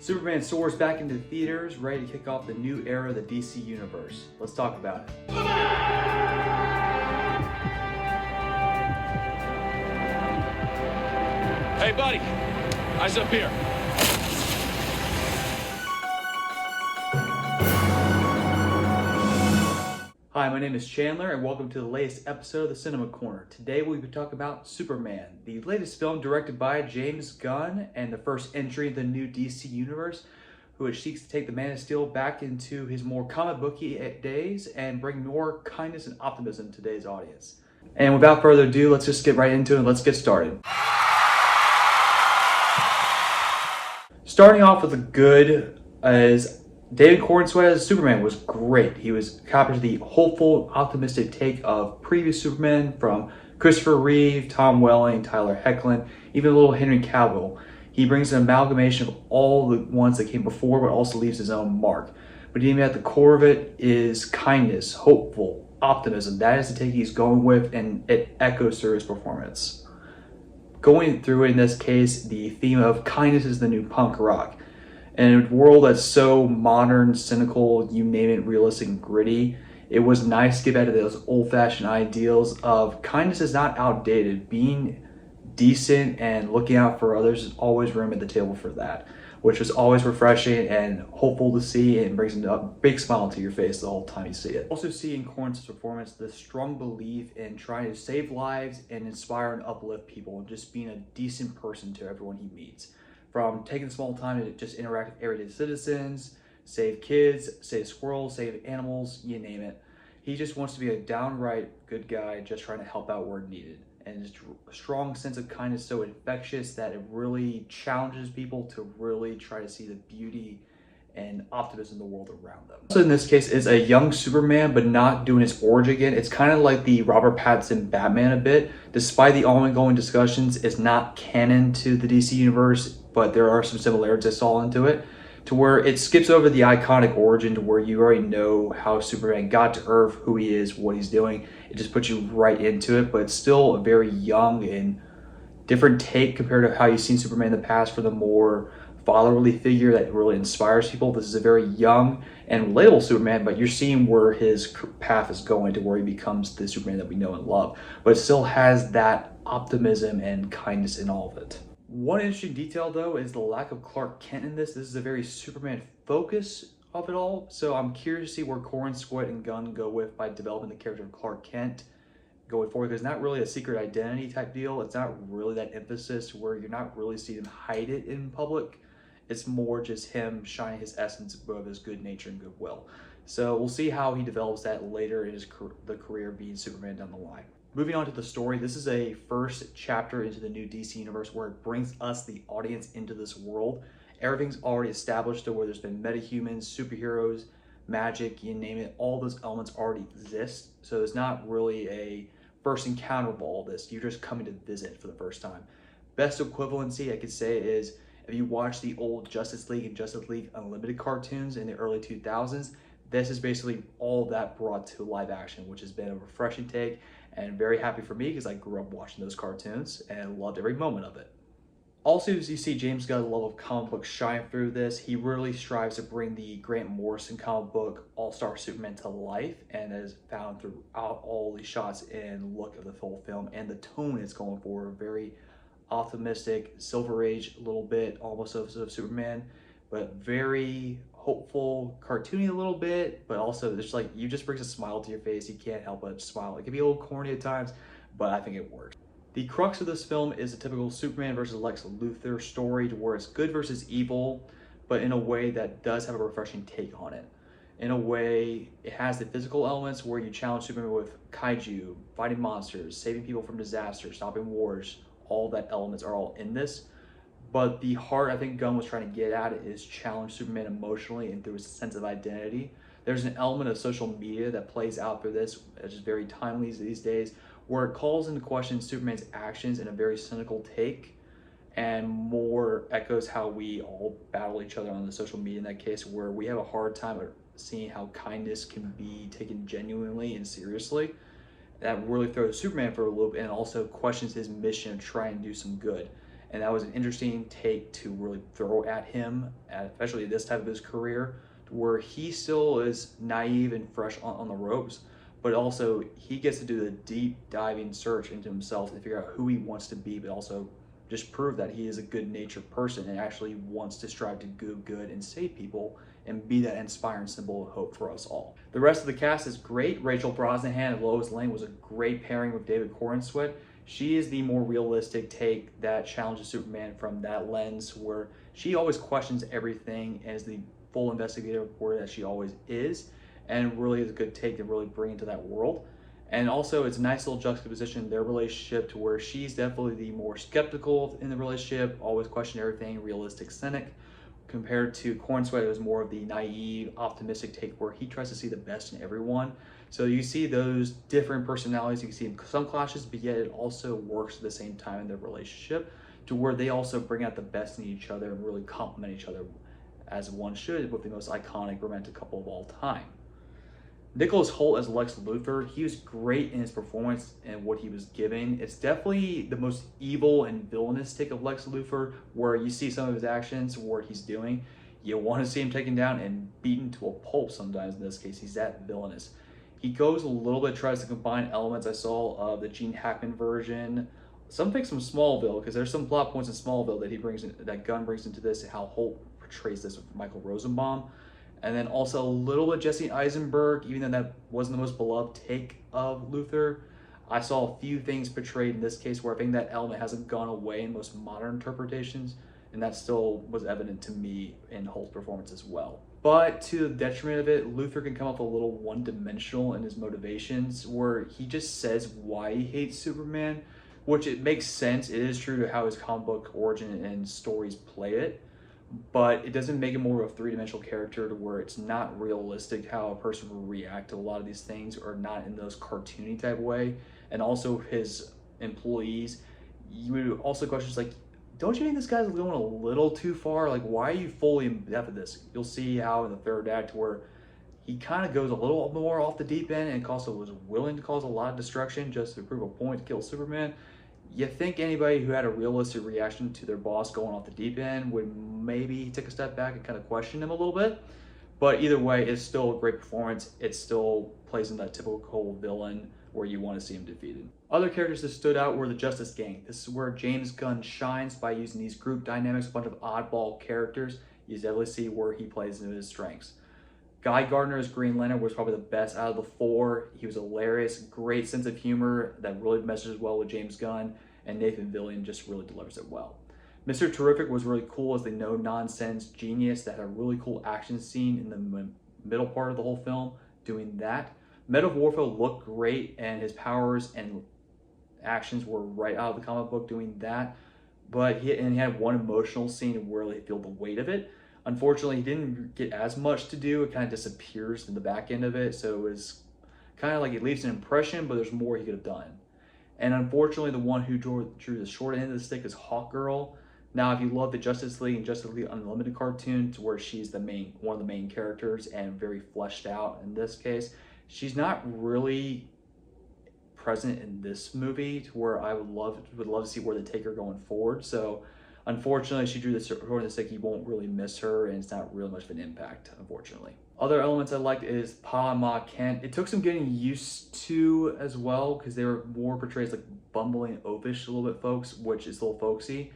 Superman soars back into theaters, ready to kick off the new era of the DC Universe. Let's talk about it. Hey, buddy, eyes up here. Hi, my name is Chandler, and welcome to the latest episode of the Cinema Corner. Today we'll be talking about Superman, the latest film directed by James Gunn, and the first entry in the new DC Universe, which seeks to take the Man of Steel back into his more comic booky days and bring more kindness and optimism to today's audience. And without further ado, let's just get right into it and let's get started. Starting off with the good is David Corenswet as Superman was great. He was captured the hopeful, optimistic take of previous Superman from Christopher Reeve, Tom Welling, Tyler Hoechlin, even a little Henry Cavill. He brings an amalgamation of all the ones that came before, but also leaves his own mark. But even at the core of it is kindness, hopeful, optimism. That is the take he's going with, and it echoes through his performance. Going through it in this case, the theme of kindness is the new punk rock. In a world that's so modern, cynical, you name it, realistic and gritty, it was nice to get back to those old-fashioned ideals of kindness is not outdated. Being decent and looking out for others is always room at the table for that, which was always refreshing and hopeful to see, and brings a big smile to your face the whole time you see it. Also see in Cornswet's performance the strong belief in trying to save lives and inspire and uplift people, and just being a decent person to everyone he meets. From taking small time to just interact with everyday citizens, save kids, save squirrels, save animals, you name it. He just wants to be a downright good guy, just trying to help out where needed. And his strong sense of kindness so infectious that it really challenges people to really try to see the beauty and optimism in the world around them. So in this case, it's a young Superman, but not doing his origin again. It's kind of like the Robert Pattinson Batman a bit. Despite the ongoing discussions, it's not canon to the DC Universe, but there are some similarities I saw into it, to where it skips over the iconic origin to where you already know how Superman got to Earth, who he is, what he's doing. It just puts you right into it, but it's still a very young and different take compared to how you've seen Superman in the past for the more fatherly figure that really inspires people. This is a very young and relatable Superman, but you're seeing where his path is going to where he becomes the Superman that we know and love, but it still has that optimism and kindness in all of it. One interesting detail though is the lack of Clark Kent in this. This is a very Superman focus of it all, so I'm curious to see where Corenswet and Gunn go with by developing the character of Clark Kent going forward, because it's not really a secret identity type deal. It's not really that emphasis where you're not really seeing him hide it in public. It's more just him shining his essence above his good nature and goodwill. So we'll see how he develops that later in his career being Superman down the line. Moving on to the story, this is a first chapter into the new DC Universe where it brings us, the audience, into this world. Everything's already established to where there's been metahumans, superheroes, magic, you name it, all those elements already exist. So it's not really a first encounter of all this. You're just coming to visit for the first time. Best equivalency I could say is if you watch the old Justice League and Justice League Unlimited cartoons in the early 2000s, this is basically all of that brought to live action, which has been a refreshing take and very happy for me because I grew up watching those cartoons and loved every moment of it. Also, as you see James Gunn's love of comic books shine through this, he really strives to bring the Grant Morrison comic book All-Star Superman to life, and that is found throughout all the shots and look of the full film, and the tone it's going for, very optimistic, Silver Age a little bit, almost of Superman, but very hopeful, cartoony a little bit, but also just like, you just brings a smile to your face. You can't help but smile. It can be a little corny at times, but I think it works. The crux of this film is a typical Superman versus Lex Luthor story, to where it's good versus evil, but in a way that does have a refreshing take on it. In a way, it has the physical elements where you challenge Superman with kaiju, fighting monsters, saving people from disaster, stopping wars. All that elements are all in this. But the heart I think Gunn was trying to get at is challenge Superman emotionally and through his sense of identity. There's an element of social media that plays out through this, which is very timely these days, where it calls into question Superman's actions in a very cynical take, and more echoes how we all battle each other on the social media in that case, where we have a hard time seeing how kindness can be taken genuinely and seriously. That really throws Superman for a loop and also questions his mission of trying to do some good. and that was an interesting take to really throw at him, especially at this type of his career, where he still is naive and fresh on the ropes, but also he gets to do the deep diving search into himself and figure out who he wants to be, but also just prove that he is a good-natured person and actually wants to strive to do good and save people and be that inspiring symbol of hope for us all. The rest of the cast is great. Rachel Brosnahan and Lois Lane was a great pairing with David Corenswet. She is the more realistic take that challenges Superman from that lens, where she always questions everything and is the full investigative reporter that she always is, and really is a good take to really bring into that world. And also, it's a nice little juxtaposition in their relationship, to where she's definitely the more skeptical in the relationship, always questioning everything, realistic cynic, compared to Cornsweat, it was more of the naive, optimistic take where he tries to see the best in everyone. So you see those different personalities, you can see some clashes, but yet it also works at the same time in their relationship, to where they also bring out the best in each other and really complement each other as one should, with the most iconic romantic couple of all time. Nicholas Hoult as Lex Luthor, he was great in his performance and what he was giving. It's definitely the most evil and villainous take of Lex Luthor, where you see some of his actions, what he's doing. You want to see him taken down and beaten to a pulp sometimes. In this case, he's that villainous. He goes a little bit, tries to combine elements I saw of the Gene Hackman version, some things from Smallville, because there's some plot points in Smallville that he brings in, that Gunn brings into this, and how Holt portrays this with Michael Rosenbaum. And then also a little bit Jesse Eisenberg, even though that wasn't the most beloved take of Luthor. I saw a few things portrayed in this case where I think that element hasn't gone away in most modern interpretations, and that still was evident to me in Holt's performance as well. But to the detriment of it, Luthor can come up a little one-dimensional in his motivations, where he just says why he hates Superman, which it makes sense. It is true to how his comic book origin and stories play it, but it doesn't make him more of a three-dimensional character, to where it's not realistic how a person will react to a lot of these things, or not in those cartoony type way. And also his employees, you would also question like, don't you think this guy's going a little too far? Like, why are you fully in depth of this? You'll see how in the third act where he kind of goes a little more off the deep end, and also was willing to cause a lot of destruction just to prove a point to kill Superman. You think anybody who had a realistic reaction to their boss going off the deep end would maybe take a step back and kind of question him a little bit. But either way, it's still a great performance. It still plays in that typical villain where you want to see him defeated. Other characters that stood out were the Justice Gang. This is where James Gunn shines by using these group dynamics, a bunch of oddball characters. You definitely see where he plays into his strengths. Guy Gardner as Green Lantern was probably the best out of the four. He was hilarious, great sense of humor that really meshes well with James Gunn, and Nathan Fillion just really delivers it well. Mr. Terrific was really cool as the no-nonsense genius that had a really cool action scene in the middle part of the whole film doing that. Metamorpho looked great, and his powers and actions were right out of the comic book doing that. But he had one emotional scene where they feel the weight of it. Unfortunately, he didn't get as much to do. It kind of disappears in the back end of it. So it was kind of like it leaves an impression, but there's more he could have done. And unfortunately, the one who drew the short end of the stick is Hawkgirl. Now, if you love the Justice League and Justice League Unlimited cartoon, to where she's one of the main characters and very fleshed out in this case, she's not really present in this movie, to where I would love to see where they take her going forward. So unfortunately, she drew the short end of the stick. You won't really miss her, and it's not really much of an impact, unfortunately. Other elements I liked is Pa and Ma Kent. It took some getting used to as well, because they were more portrayed as like bumbling, oafish a little bit folks, which is a little folksy.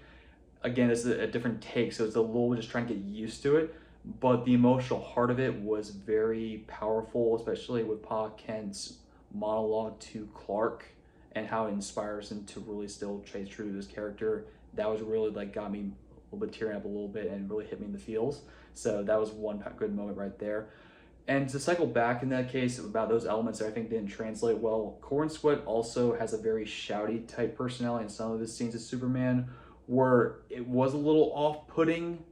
Again, it's a different take, so it's a little just trying to get used to it. But the emotional heart of it was very powerful, especially with Pa Kent's monologue to Clark and how it inspires him to really still chase true to his character. That was really like got me a little bit tearing up a little bit and really hit me in the feels. So that was one good moment right there. And to cycle back in that case about those elements that I think didn't translate well, Cornsweat also has a very shouty type personality in some of his scenes of Superman, where it was a little off-putting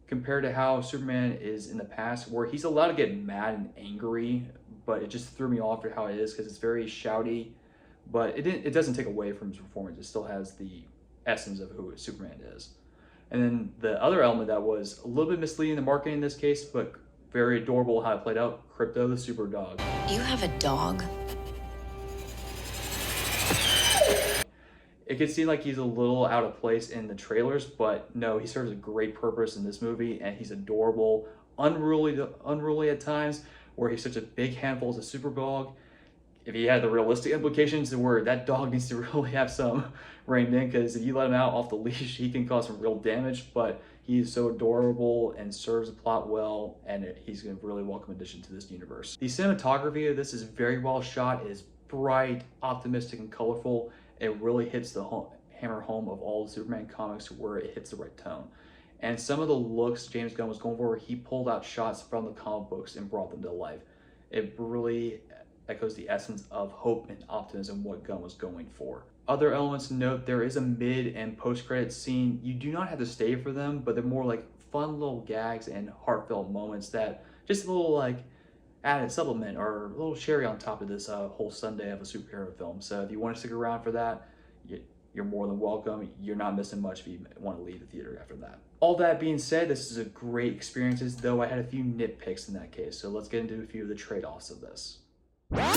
compared to how Superman is in the past, where he's allowed to get mad and angry, but it just threw me off for how it is, because it's very shouty, but it doesn't take away from his performance. It still has the essence of who Superman is. And then the other element that was a little bit misleading in the marketing in this case, but very adorable how it played out, Crypto the Super Dog. You have a dog? It could seem like he's a little out of place in the trailers, but no, he serves a great purpose in this movie, and he's adorable, unruly at times, where he's such a big handful as a super dog. If he had the realistic implications, where that dog needs to really have some reined in, because if you let him out off the leash, he can cause some real damage. But he is so adorable and serves the plot well, and he's a really welcome addition to this universe. The cinematography of this is very well shot. It is bright, optimistic, and colorful. It really hits the hammer home of all the Superman comics, where it hits the right tone. And some of the looks James Gunn was going for, he pulled out shots from the comic books and brought them to life. It really echoes the essence of hope and optimism what Gunn was going for. Other elements to note, there is a mid and post-credits scene. You do not have to stay for them, but they're more like fun little gags and heartfelt moments that just a little like added supplement or a little cherry on top of this whole Sunday of a superhero film. So if you want to stick around for that, you're more than welcome. You're not missing much if you want to leave the theater after that. All that being said, this is a great experience, though I had a few nitpicks in that case. So let's get into a few of the trade-offs of this. A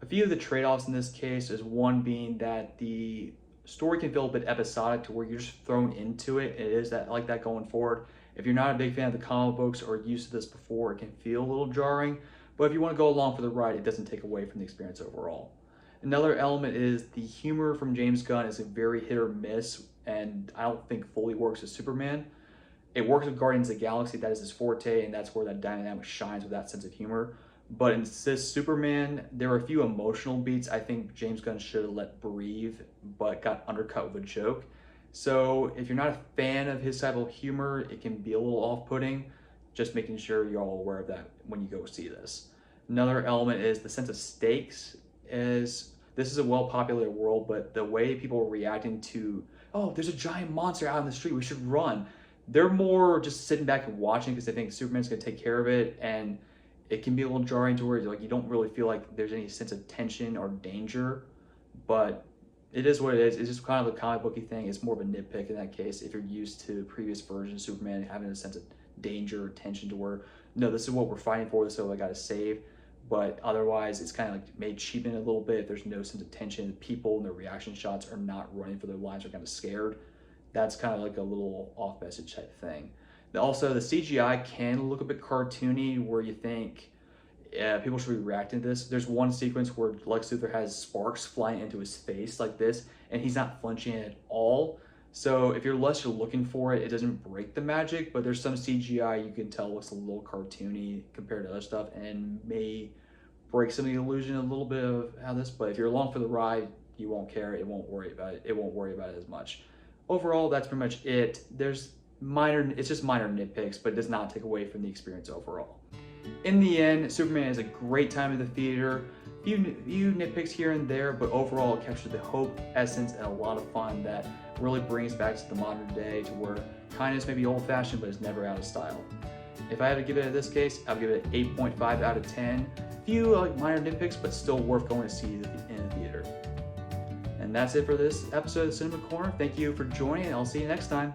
few of the trade-offs in this case is one being that the story can feel a bit episodic to where you're just thrown into it. It is that like that going forward. If you're not a big fan of the comic books or used to this before, it can feel a little jarring. But if you want to go along for the ride, it doesn't take away from the experience overall. Another element is the humor from James Gunn is a very hit or miss, and I don't think fully works with Superman. It works with Guardians of the Galaxy, that is his forte, and that's where that dynamic shines with that sense of humor. But in this Superman, there are a few emotional beats I think James Gunn should have let breathe, but got undercut with a joke. So if you're not a fan of his type of humor, it can be a little off-putting. Just making sure you're all aware of that when you go see this. Another element is the sense of stakes. This is a well-populated world, but the way people are reacting to, oh, there's a giant monster out in the street, we should run. They're more just sitting back and watching because they think Superman's going to take care of it, and it can be a little jarring to where like you don't really feel like there's any sense of tension or danger, but it is what it is. It's just kind of a comic booky thing. It's more of a nitpick in that case if you're used to previous versions of Superman having a sense of danger or tension to where, no, this is what we're fighting for, this is what I got to save. But otherwise, it's kind of like made cheapen a little bit if there's no sense of tension. The people and their reaction shots are not running for their lives, are kind of scared. That's kind of like a little off message type thing. Also, the CGI can look a bit cartoony where you think people should be reacting to this. There's one sequence where Lex Luthor has sparks flying into his face like this, and he's not flinching at all. So if you're looking for it, it doesn't break the magic, but there's some CGI you can tell looks a little cartoony compared to other stuff and may break some of the illusion a little bit of how this, but if you're along for the ride, you won't care, it won't worry about it as much. Overall, that's pretty much it. It's just minor nitpicks, but it does not take away from the experience overall. In the end, Superman is a great time in the theater. Few nitpicks here and there, but overall it captured the hope, essence, and a lot of fun that really brings back to the modern day to where kindness may be old-fashioned, but it's never out of style. If I had to give it in this case, I would give it an 8.5 out of 10. Few minor nitpicks, but still worth going to see in the theater. And that's it for this episode of Cinema Corner. Thank you for joining, and I'll see you next time.